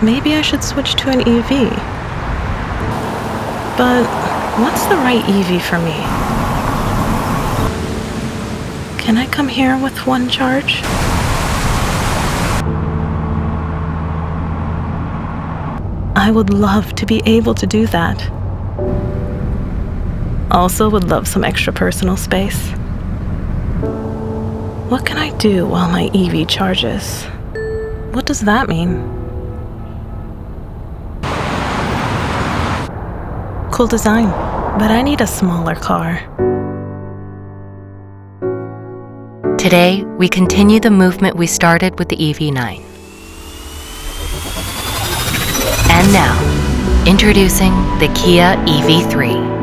maybe I should switch to an EV. But what's the right EV for me? Can I come here with one charge? I would love to be able to do that. Also would love some extra personal space. What can I do while my EV charges? What does that mean? Cool design, but I need a smaller car. Today, we continue the movement we started with the EV9. And now, introducing the Kia EV3.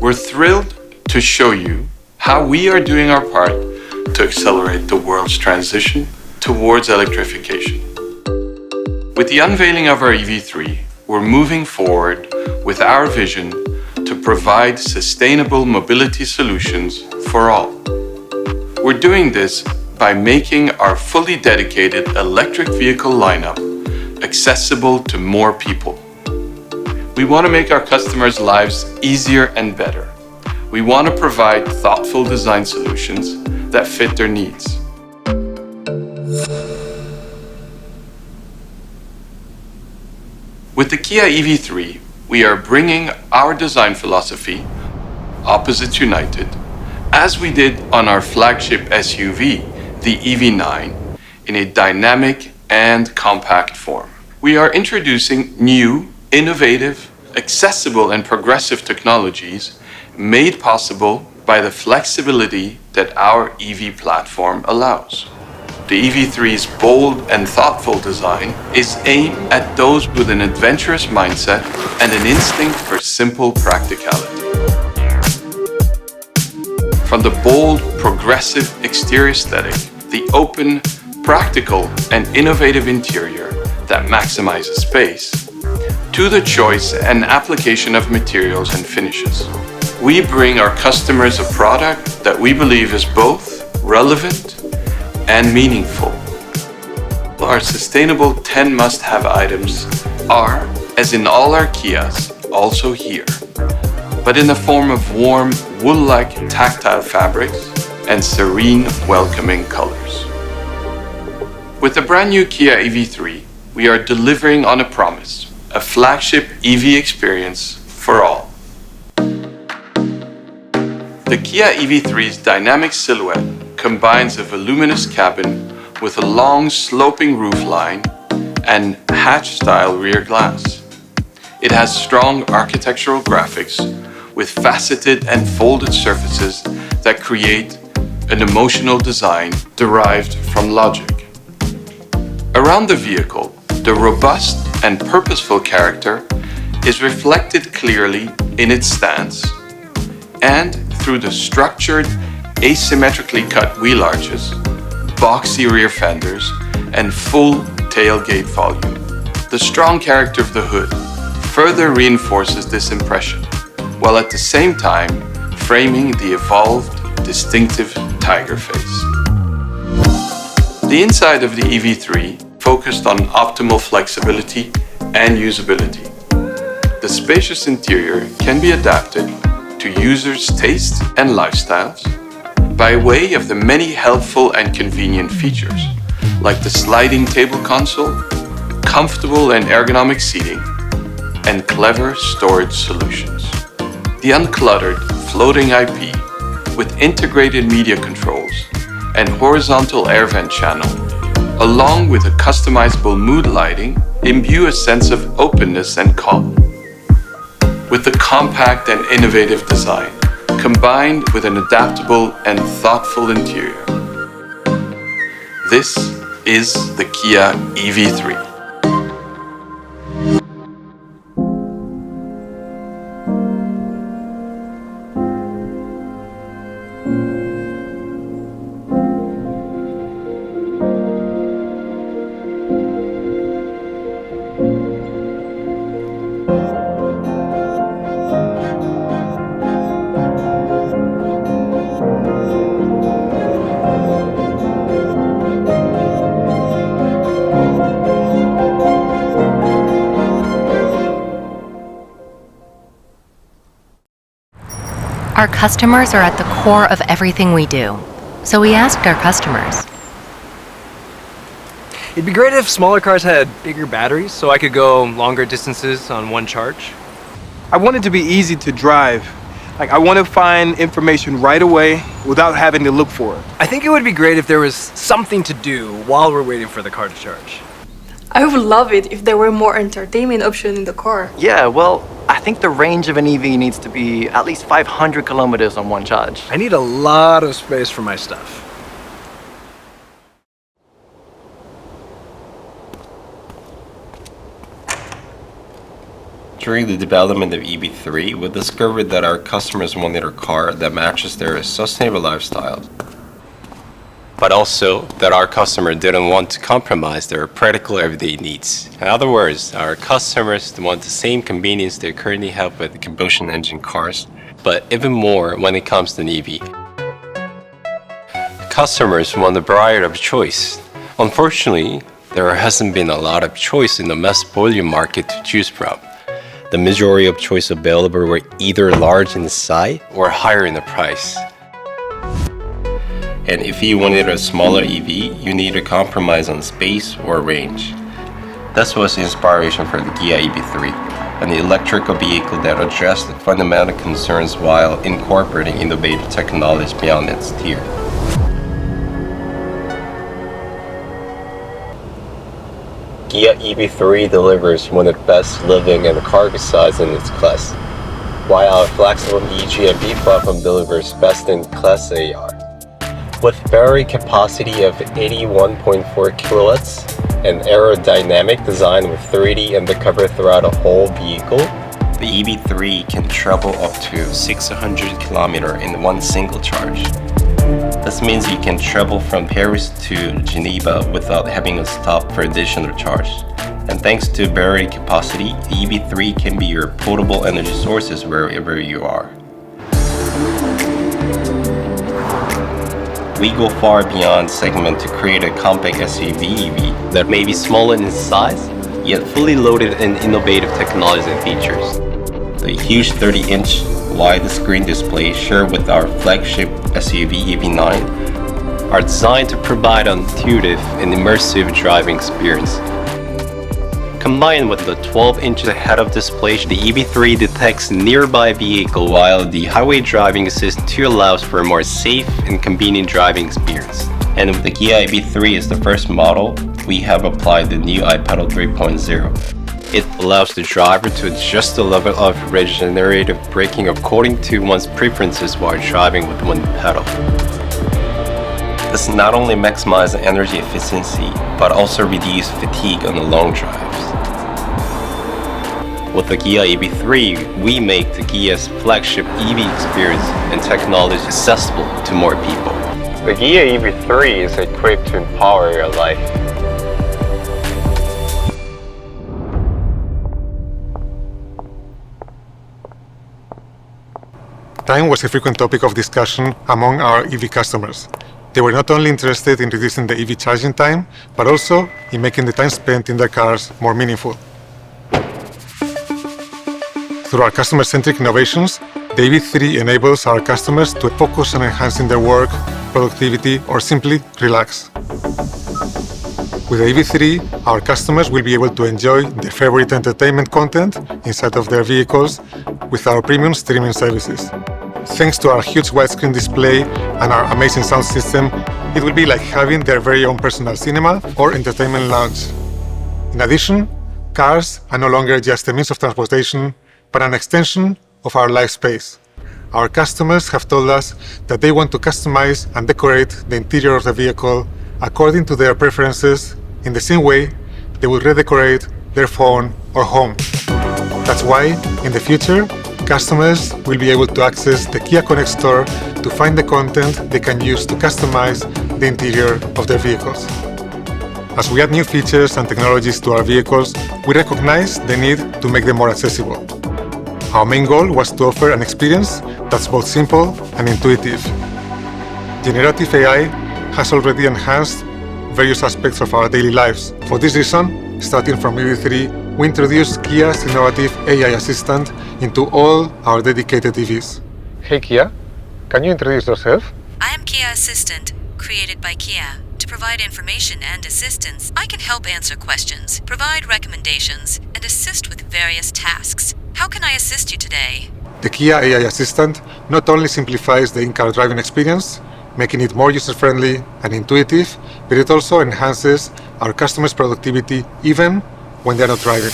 We're thrilled to show you how we are doing our part to accelerate the world's transition towards electrification. With the unveiling of our EV3, we're moving forward with our vision to provide sustainable mobility solutions for all. We're doing this by making our fully dedicated electric vehicle lineup accessible to more people. We want to make our customers' lives easier and better. We want to provide thoughtful design solutions that fit their needs. With the Kia EV3, we are bringing our design philosophy, Opposites United, as we did on our flagship SUV, the EV9, in a dynamic and compact form. We are introducing new, innovative, accessible and progressive technologies made possible by the flexibility that our EV platform allows. The EV3's bold and thoughtful design is aimed at those with an adventurous mindset and an instinct for simple practicality. From the bold, progressive exterior aesthetic, the open, practical and innovative interior that maximizes space, to the choice and application of materials and finishes. We bring our customers a product that we believe is both relevant and meaningful. Our sustainable 10 must-have items are, as in all our Kias, also here, but in the form of warm, wool-like tactile fabrics and serene, welcoming colors. With the brand new Kia EV3, we are delivering on a promise, a flagship EV experience for all. The Kia EV3's dynamic silhouette combines a voluminous cabin with a long sloping roofline and hatch-style rear glass. It has strong architectural graphics with faceted and folded surfaces that create an emotional design derived from logic. Around the vehicle, the robust and purposeful character is reflected clearly in its stance and through the structured, asymmetrically cut wheel arches, boxy rear fenders, and full tailgate volume. The strong character of the hood further reinforces this impression, while at the same time framing the evolved, distinctive Tiger face. The inside of the EV3 focused on optimal flexibility and usability. The spacious interior can be adapted to users' tastes and lifestyles by way of the many helpful and convenient features, like the sliding table console, comfortable and ergonomic seating, and clever storage solutions. The uncluttered floating IP with integrated media controls and horizontal air vent channel, along with a customizable mood lighting, imbue a sense of openness and calm. With the compact and innovative design, combined with an adaptable and thoughtful interior. This is the Kia EV3. Our customers are at the core of everything we do. So we asked our customers, It'd be great if smaller cars had bigger batteries so I could go longer distances on one charge. I want it to be easy to drive. I want to find information right away without having to look for it. I think it would be great if there was something to do while we're waiting for the car to charge. I would love it if there were more entertainment options in the car. Yeah, well, I think the range of an EV needs to be at least 500 kilometers on one charge. I need a lot of space for my stuff. During the development of EV3, we discovered that our customers wanted a car that matches their sustainable lifestyle. But also that our customer didn't want to compromise their practical everyday needs. In other words, our customers want the same convenience they currently have with combustion engine cars, but even more when it comes to an EV. Customers want a variety of choice. Unfortunately, there hasn't been a lot of choice in the mass volume market to choose from. The majority of choice available were either large in size or higher in the price. And if you wanted a smaller EV, you need to compromise on space or range. This was the inspiration for the Kia EV3, an electrical vehicle that addressed the fundamental concerns while incorporating innovative technology beyond its tier. Kia EV3 delivers one of the best living and cargo size in its class, while our flexible EGMB platform delivers best-in-class AR. With battery capacity of 81.4 kilowatts and aerodynamic design with 3D undercover throughout the whole vehicle, the EV3 can travel up to 600 kilometers in one single charge. This means you can travel from Paris to Geneva without having to stop for additional charge. And thanks to battery capacity, the EV3 can be your portable energy sources wherever you are. We go far beyond segment to create a compact SUV EV that may be smaller in size, yet fully loaded in innovative technologies and features. The huge 30-inch wide-screen display shared with our flagship SUV EV9 are designed to provide an intuitive and immersive driving experience. Combined with the 12 inches head-up display, the EV3 detects nearby vehicle while the Highway Driving Assist 2 allows for a more safe and convenient driving experience. And with the Kia EV3 as the first model, we have applied the new iPedal 3.0. It allows the driver to adjust the level of regenerative braking according to one's preferences while driving with one pedal. This not only maximizes energy efficiency, but also reduces fatigue on the long drives. With the Kia EV3, we make the Kia's flagship EV experience and technology accessible to more people. The Kia EV3 is equipped to empower your life. Time was a frequent topic of discussion among our EV customers. They were not only interested in reducing the EV charging time, but also in making the time spent in their cars more meaningful. Through our customer-centric innovations, the EV3 enables our customers to focus on enhancing their work, productivity, or simply relax. With the EV3, our customers will be able to enjoy their favorite entertainment content inside of their vehicles with our premium streaming services. Thanks to our huge widescreen display and our amazing sound system, it will be like having their very own personal cinema or entertainment lounge. In addition, cars are no longer just a means of transportation, but an extension of our life space. Our customers have told us that they want to customize and decorate the interior of the vehicle according to their preferences, in the same way they will redecorate their phone or home. That's why, in the future, customers will be able to access the Kia Connect store to find the content they can use to customize the interior of their vehicles. As we add new features and technologies to our vehicles, we recognize the need to make them more accessible. Our main goal was to offer an experience that's both simple and intuitive. Generative AI has already enhanced various aspects of our daily lives. For this reason, starting from EV3, we introduced Kia's innovative AI assistant into all our dedicated EVs. Hey Kia, can you introduce yourself? I am Kia Assistant, created by Kia. To provide information and assistance, I can help answer questions, provide recommendations, and assist with various tasks. How can I assist you today? The Kia AI assistant not only simplifies the in-car driving experience, making it more user-friendly and intuitive, but it also enhances our customers' productivity even when they're not driving.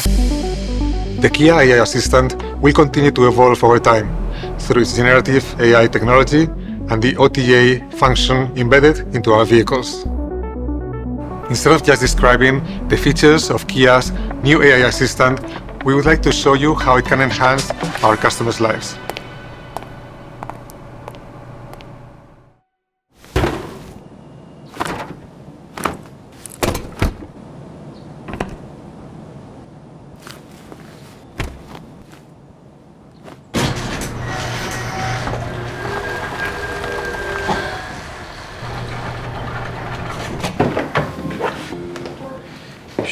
The Kia AI assistant will continue to evolve over time through its generative AI technology and the OTA function embedded into our vehicles. Instead of just describing the features of Kia's new AI assistant, we would like to show you how it can enhance our customers' lives.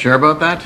Sure about that?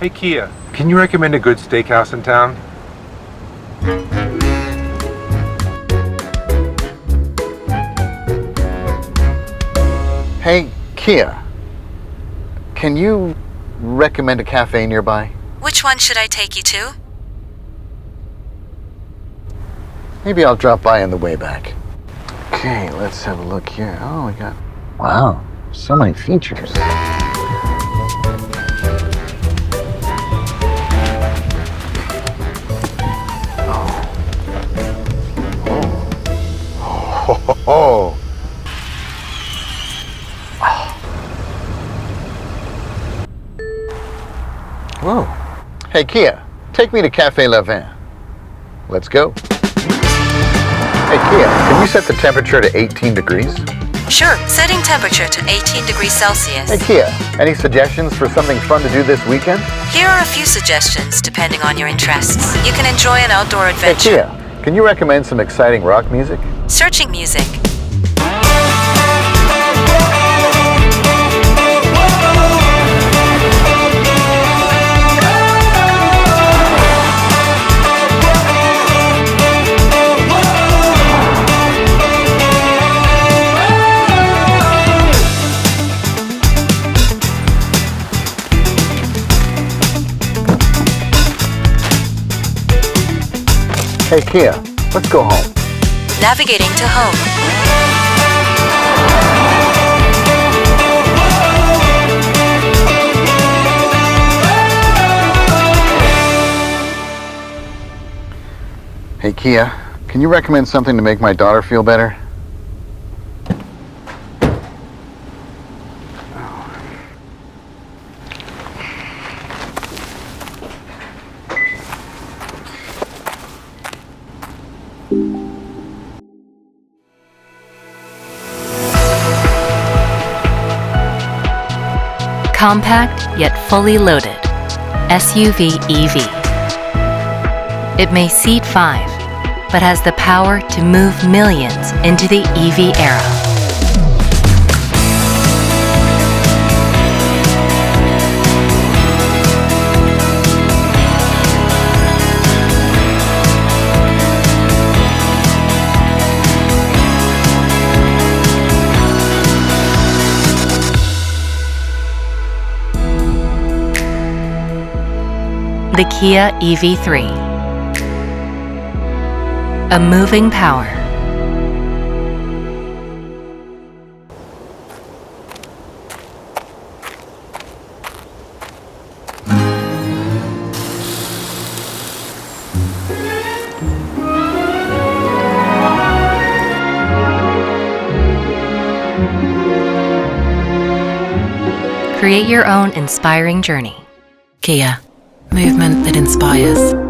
Hey Kia, can you recommend a good steakhouse in town? Hey Kia, can you recommend a cafe nearby? Which one should I take you to? Maybe I'll drop by on the way back. Okay, let's have a look here. Oh, we got... Wow, so many features. Oh. Whoa. Hey, Kia, take me to Café Le Vin. Let's go. Hey, Kia, can you set the temperature to 18 degrees? Sure, setting temperature to 18 degrees Celsius. Hey, Kia, any suggestions for something fun to do this weekend? Here are a few suggestions, depending on your interests. You can enjoy an outdoor adventure. Hey, Kia, can you recommend some exciting rock music? Searching music. Hey, Kia, let's go home. Navigating to home. Hey, Kia, can you recommend something to make my daughter feel better? Compact yet fully loaded. SUV EV. It may seat 5, but has the power to move millions into the EV era. The Kia EV3. A moving power. Create your own inspiring journey. Kia, movement that inspires.